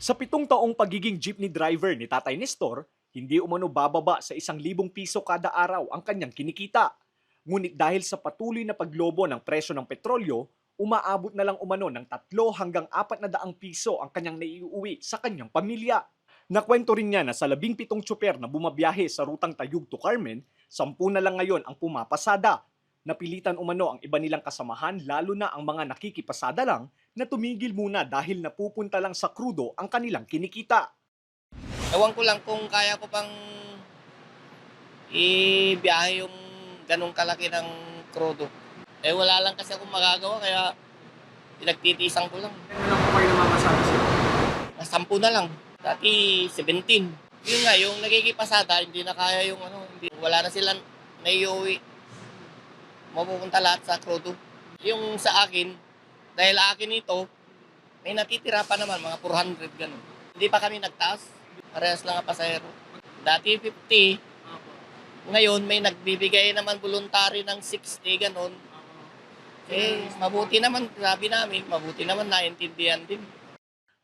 Sa 7 taong pagiging jeepney driver ni Tatay Nestor, hindi umano bababa sa 1,000 piso kada araw ang kanyang kinikita. Ngunit dahil sa patuloy na paglobo ng presyo ng petrolyo, umaabot na lang umano ng 300 hanggang 400 piso ang kanyang naiuwi sa kanyang pamilya. Nakwento rin niya na sa 17 tsuper na bumabiyahe sa rutang Tayug to Carmen, 10 na lang ngayon ang pumapasada. Napilitan umano ang iba nilang kasamahan, lalo na ang mga nakikipasada lang, na tumigil muna dahil napupunta lang sa krudo ang kanilang kinikita. Ewan ko lang kung kaya ko pang ibiyahe yung ganong kalaki ng krudo. Eh wala lang kasi akong magagawa kaya pinagtitiisan ko lang. Ano lang po kayo namamasada sila? 10 na lang. Dati 17. Yun nga, yung nagkikipasada, hindi na kaya yung wala na silang naiuwi. Mapupunta lahat sa krudo. Yung sa akin, dahil akin ito, may natitira pa naman, mga 400 ganun. Hindi pa kami nagtaas. Parehas lang ang pasahero. Dati 50. Ngayon, may nagbibigay naman voluntary ng 60, ganun. Eh, mabuti naman, sabi namin, mabuti naman naintindihan din.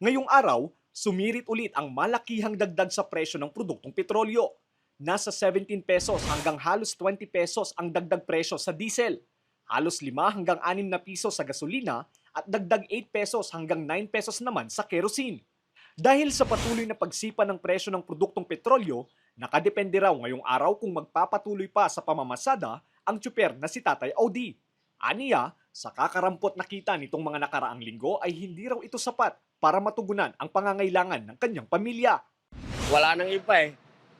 Ngayong araw, sumirit ulit ang malakihang dagdag sa presyo ng produktong petrolyo. Nasa 17 pesos hanggang halos 20 pesos ang dagdag presyo sa diesel. Halos 5 hanggang 6 na piso sa gasolina at dagdag 8 pesos hanggang 9 pesos naman sa kerosene. Dahil sa patuloy na pagsipa ng presyo ng produktong petrolyo, nakadepende raw ngayong araw kung magpapatuloy pa sa pamamasada ang tsuper na si Tatay Audi. Aniya, sa kakarampot na kita nitong mga nakaraang linggo ay hindi raw ito sapat para matugunan ang pangangailangan ng kanyang pamilya. Wala nang iba eh.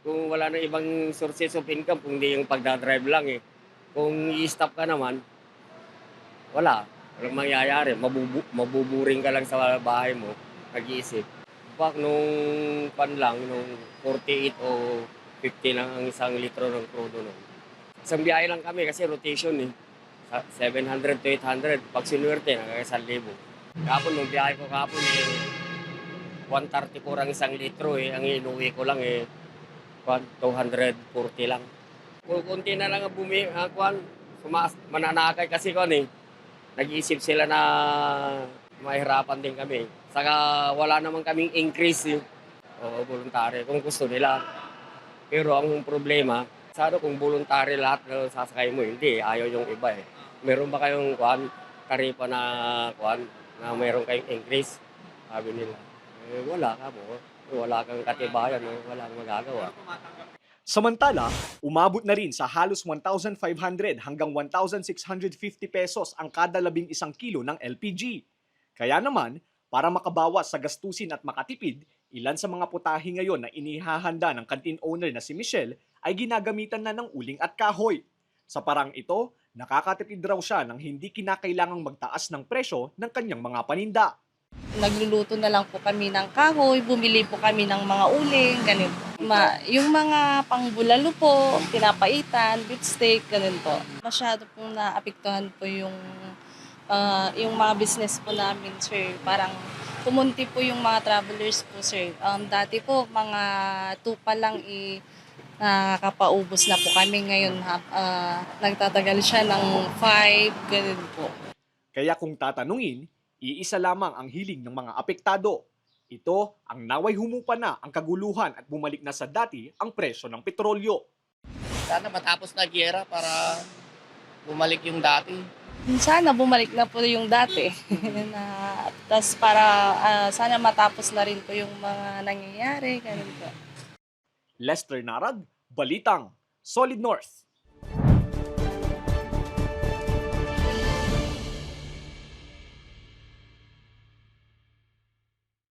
Kung wala nang ibang sources of income, kung di yung pagdadrive lang eh. Kung i-stop ka naman, wala. Walang mangyayari. Mabuburing ka lang sa bahay mo, nag-iisip. Bak nung nung 48 o 50 lang ang 1 litro ng crudo nun. Isang biyahe lang kami kasi rotation eh. 700 to 800. Pag sinuwerte, hanggang 1,000. Kapon, nung biyahe ko kapon eh, 134 ang 1 litro eh. Ang inuwi ko lang eh, 240 lang. Kunti na lang ang mananakay kasi ko eh. Nag-iisip sila na mahirapan din kami. Saka wala naman kaming increase eh. O voluntary kung gusto nila. Pero ang problema, sana kung voluntary lahat na sasakay mo, hindi. Ayaw yung iba eh. Meron ba kayong taripa na meron kayong increase? Sabi nila. Eh, wala ka mo. Wala kang katibayan, wala kang magagawa. Samantala, umabot na rin sa halos 1,500 hanggang 1,650 pesos ang kada 11 kilo ng LPG. Kaya naman, para makabawas sa gastusin at makatipid, ilan sa mga putahe ngayon na inihahanda ng canteen owner na si Michelle ay ginagamitan na ng uling at kahoy. Sa parang ito, nakakatipid raw siya nang hindi kinakailangang magtaas ng presyo ng kanyang mga paninda. Nagluluto na lang po kami ng kahoy, bumili po kami ng mga uling, ganun po. Yung mga pangbulalo po, pinapaitan, beef steak, ganun po. Masyado po naapektuhan po yung mga business po namin, sir. Parang pumunti po yung mga travelers po, sir. Dati po, mga 2 pa lang nakakapaubos na po kami. Ngayon, nagtatagal siya ng 5, ganun po. Kaya kung tatanungin, iisa lamang ang hiling ng mga apektado. Ito ang naway humupa na ang kaguluhan at bumalik na sa dati ang presyo ng petrolyo. Sana matapos na giyera para bumalik yung dati. Sana bumalik na po yung dati. Tapos para sana matapos na rin po yung mga nangyayari. Ganun po. Lester Narag, Balitang, Solid North.